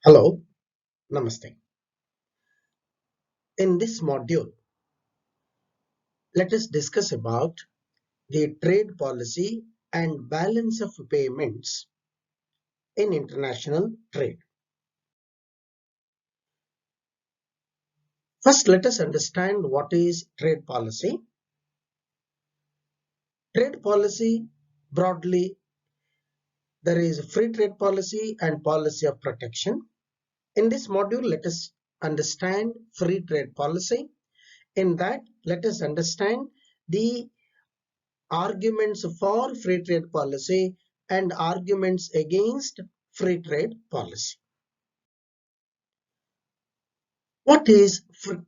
Hello, Namaste. In this module, let us discuss about the trade policy and balance of payments in international trade. First, let us understand what is trade policy. Trade policy, broadly, there is free trade policy and policy of protection. In this module, let us understand free trade policy. In that, let us understand the arguments for free trade policy and arguments against free trade policy. What is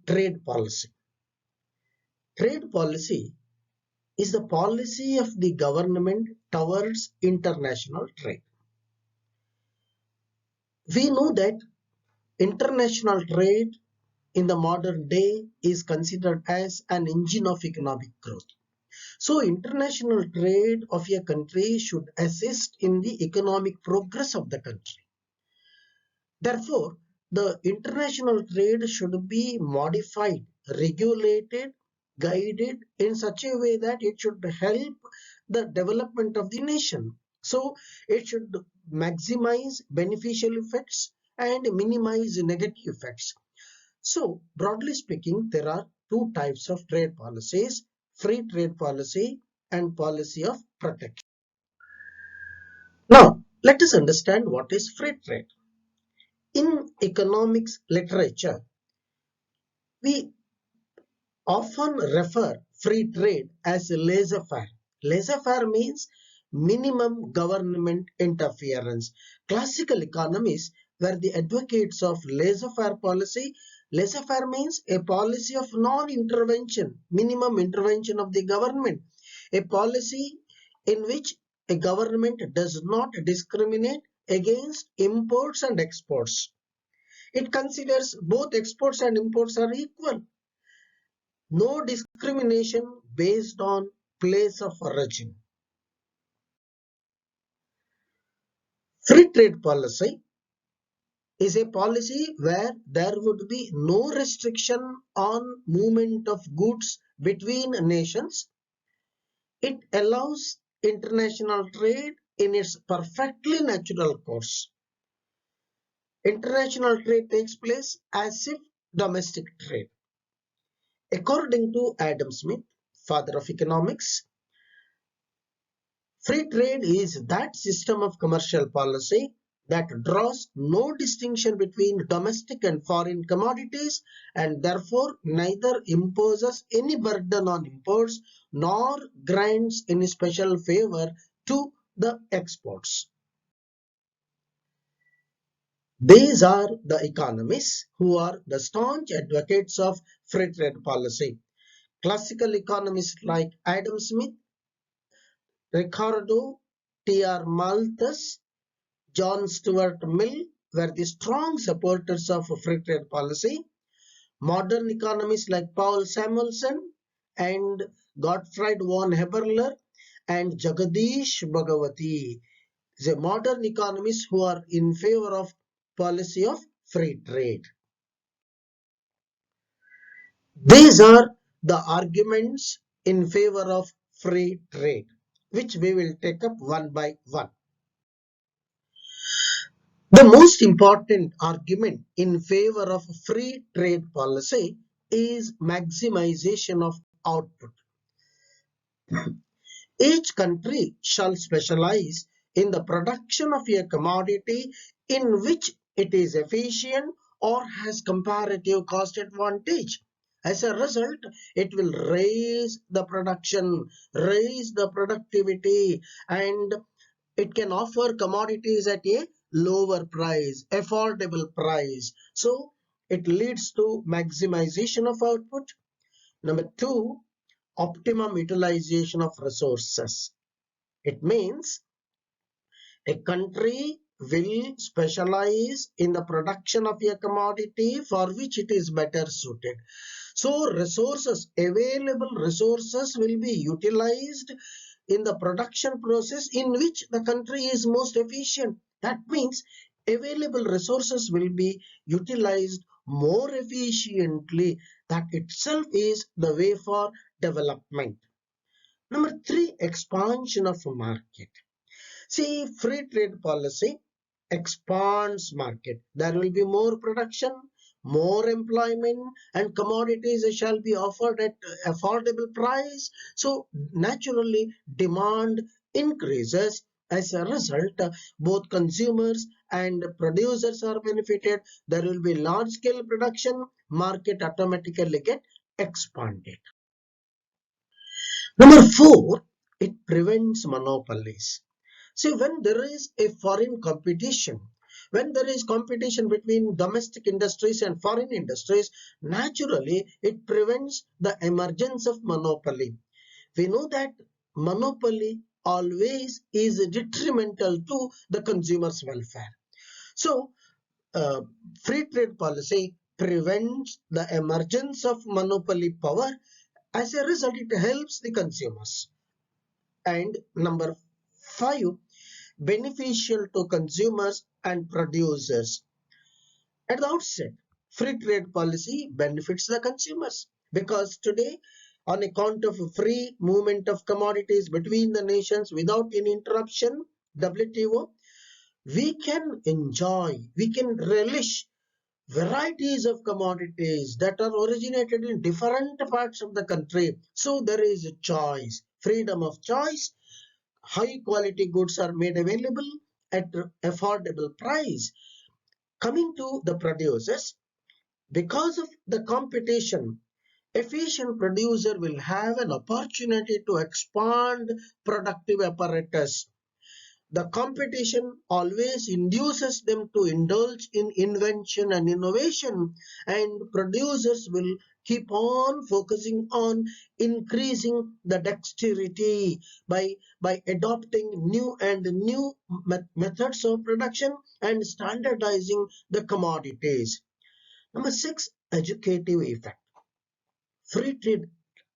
trade policy? Trade policy is the policy of the government towards international trade. We know that international trade in the modern day is considered as an engine of economic growth. So international trade of a country should assist in the economic progress of the country. Therefore, the international trade should be modified, regulated, guided in such a way that it should help the development of the nation. So, it should maximize beneficial effects and minimize negative effects. So, broadly speaking, there are two types of trade policies: free trade policy and policy of protection. Now, let us understand what is free trade. In economics literature, we often refer free trade as laissez-faire. Laissez-faire means minimum government interference. Classical economists were the advocates of laissez-faire policy. Laissez-faire means a policy of non-intervention, minimum intervention of the government, a policy in which a government does not discriminate against imports and exports. It considers both exports and imports are equal. No discrimination based on place of origin. Free trade policy is a policy where there would be no restriction on movement of goods between nations. It allows international trade in its perfectly natural course. International trade takes place as if domestic trade. According to Adam Smith, father of economics, free trade is that system of commercial policy that draws no distinction between domestic and foreign commodities and therefore neither imposes any burden on imports nor grants any special favor to the exports. These are the economists who are the staunch advocates of free trade policy. Classical economists like Adam Smith, Ricardo T.R. Malthus, John Stuart Mill were the strong supporters of free trade policy. Modern economists like Paul Samuelson and Gottfried von Heberler and Jagadish Bhagawati, the modern economists who are in favor of policy of free trade. These are the arguments in favor of free trade, which we will take up one by one. The most important argument in favor of free trade policy is maximization of output. Each country shall specialize in the production of a commodity in which it is efficient or has comparative cost advantage. As a result, it will raise the production, raise the productivity, and it can offer commodities at a lower price, affordable price. So it leads to maximization of output. Number two, optimum utilization of resources. It means a country will specialize in the production of a commodity for which it is better suited. So resources, available resources will be utilized in the production process in which the country is most efficient. That means available resources will be utilized more efficiently. That itself is the way for development. Number three, expansion of market. See, free trade policy expands market. There will be more production, more employment, and commodities shall be offered at affordable price. So naturally, demand increases. As a result, both consumers and producers are benefited. There will be large scale production. Market automatically get expanded. Number four, it prevents monopolies. See, when there is a foreign competition, when there is competition between domestic industries and foreign industries, naturally it prevents the emergence of monopoly. We know that monopoly always is detrimental to the consumer's welfare. So, uh, free trade policy prevents the emergence of monopoly power. As a result, it helps the consumers. And number five, beneficial to consumers and producers. At the outset, free trade policy benefits the consumers because today, on account of free movement of commodities between the nations without any interruption, WTO, we can enjoy, we can relish varieties of commodities that are originated in different parts of the country. So there is a choice, freedom of choice. High quality goods are made available at affordable price. Coming to the producers, because of the competition, efficient producer will have an opportunity to expand productive apparatus. The competition always induces them to indulge in invention and innovation, and producers will keep on focusing on increasing the dexterity by adopting new methods of production and standardizing the commodities. Number six, educative effect. Free trade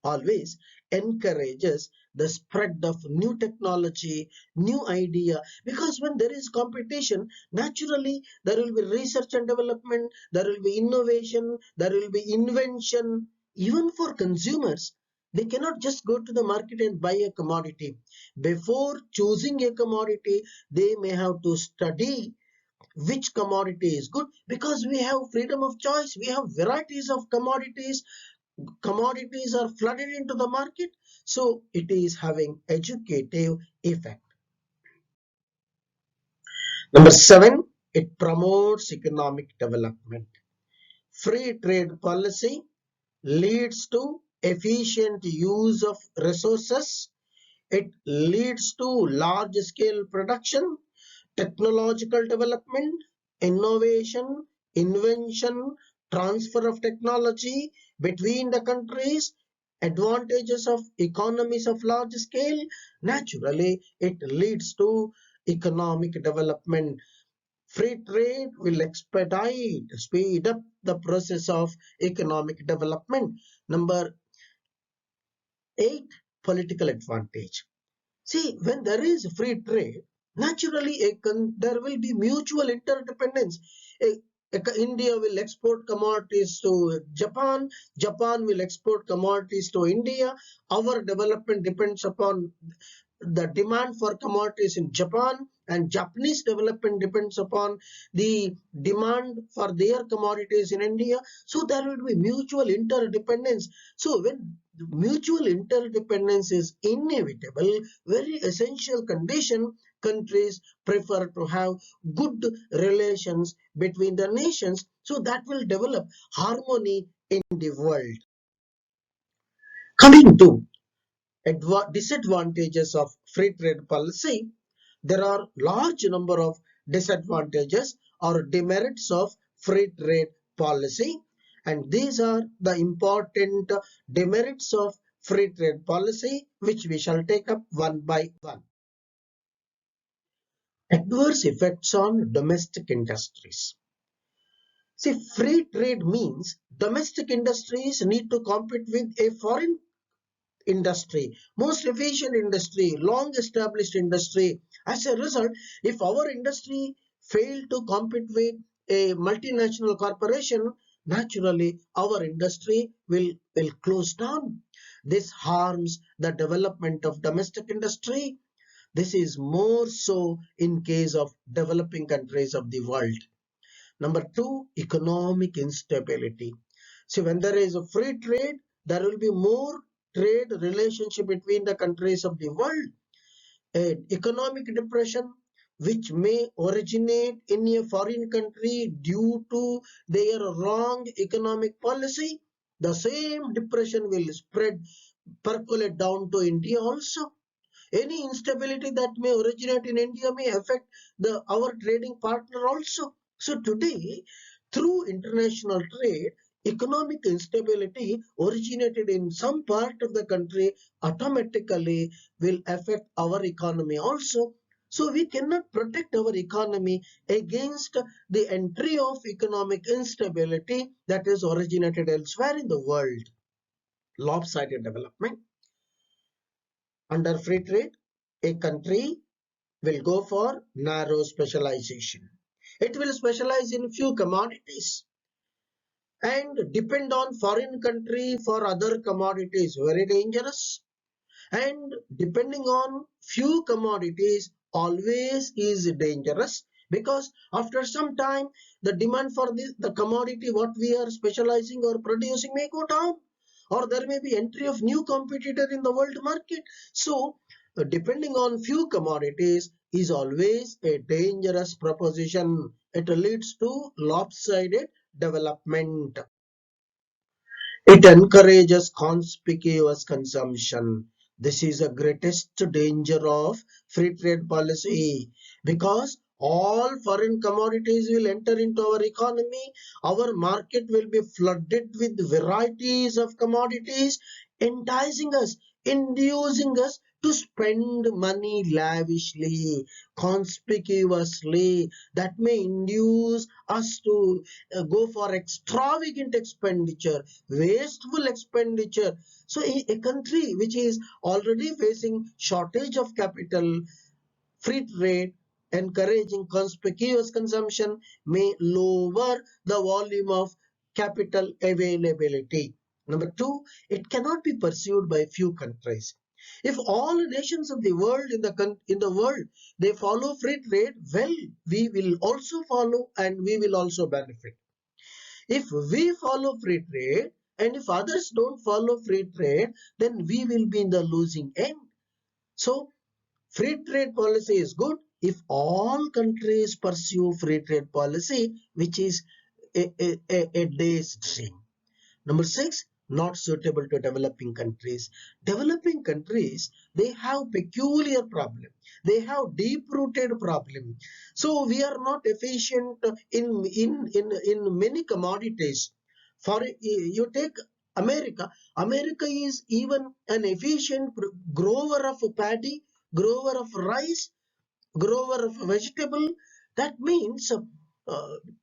always encourages the spread of new technology, new idea, because when there is competition, naturally there will be research and development, there will be innovation, there will be invention. Even for consumers, they cannot just go to the market and buy a commodity. Before choosing a commodity, they may have to study which commodity is good, because we have freedom of choice, we have varieties of commodities. Commodities are flooded into the market, so it is having educative effect. Number seven, it promotes economic development. Free trade policy leads to efficient use of resources. It leads to large scale production, technological development, innovation, invention, transfer of technology between the countries, advantages of economies of large scale. Naturally, it leads to economic development. Free trade will expedite, speed up the process of economic development. Number eight, political advantage. See, when there is free trade, naturally there will be mutual interdependence. India will export commodities to Japan, Japan will export commodities to India. Our development depends upon the demand for commodities in Japan, and Japanese development depends upon the demand for their commodities in India. So there will be mutual interdependence. So when mutual interdependence is inevitable, very essential condition, countries prefer to have good relations between the nations, so that will develop harmony in the world. Coming to disadvantages of free trade policy, there are large number of disadvantages or demerits of free trade policy, and these are the important demerits of free trade policy, which we shall take up one by one. Adverse effects on domestic industries. See, free trade means domestic industries need to compete with a foreign industry, most efficient industry, long established industry. As a result, if our industry fail to compete with a multinational corporation, naturally our industry will close down. This harms the development of domestic industry. This is more so in case of developing countries of the world. Number two, economic instability. See, when there is a free trade, there will be more trade relationship between the countries of the world. An economic depression which may originate in a foreign country due to their wrong economic policy, the same depression will spread, percolate down to India also. Any instability that may originate in India may affect our trading partner also. So today, through international trade, economic instability originated in some part of the country automatically will affect our economy also. So we cannot protect our economy against the entry of economic instability that is originated elsewhere in the world. Lopsided development. Under free trade, a country will go for narrow specialization. It will specialize in few commodities and depend on foreign country for other commodities. Very dangerous. And depending on few commodities always is dangerous, because after some time the demand for the commodity what we are specializing or producing may go down, or there may be entry of new competitor in the world market. So depending on few commodities is always a dangerous proposition. It leads to lopsided development. It encourages conspicuous consumption. This is the greatest danger of free trade policy, because all foreign commodities will enter into our economy. Our market will be flooded with varieties of commodities, enticing us, inducing us to spend money lavishly, conspicuously. That may induce us to go for extravagant expenditure, wasteful expenditure. So a country which is already facing shortage of capital, free trade encouraging conspicuous consumption may lower the volume of capital availability. Number two, it cannot be pursued by few countries. If all nations of the world in the world they follow free trade, well, we will also follow and we will also benefit. If we follow free trade and if others don't follow free trade, then we will be in the losing end. So free trade policy is good if all countries pursue free trade policy, which is a day's dream. Number six, not suitable to developing countries. Developing countries, they have peculiar problem. They have deep-rooted problem. So we are not efficient in many commodities. For you take America. America is even an efficient grower of paddy, grower of rice, grower of vegetable. That means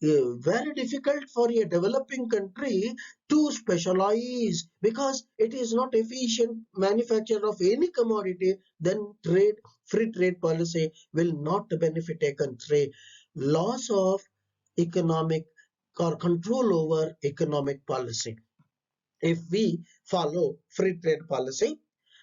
very difficult for a developing country to specialize, because it is not efficient manufacture of any commodity. Then free trade policy will not benefit a country. Loss of economic or control over economic policy. If we follow free trade policy,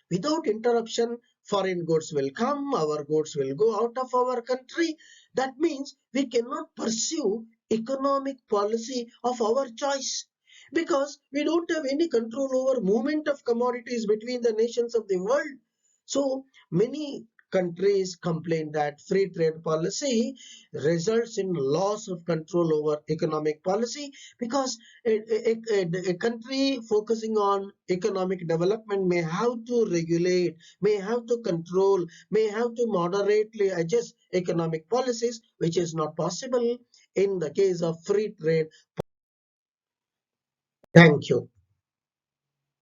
without interruption, foreign goods will come, our goods will go out of our country. That means we cannot pursue economic policy of our choice, because we don't have any control over movement of commodities between the nations of the world. So many countries complain that free trade policy results in loss of control over economic policy, because a country focusing on economic development may have to regulate, may have to control, may have to moderately adjust economic policies, which is not possible in the case of free trade. Thank you.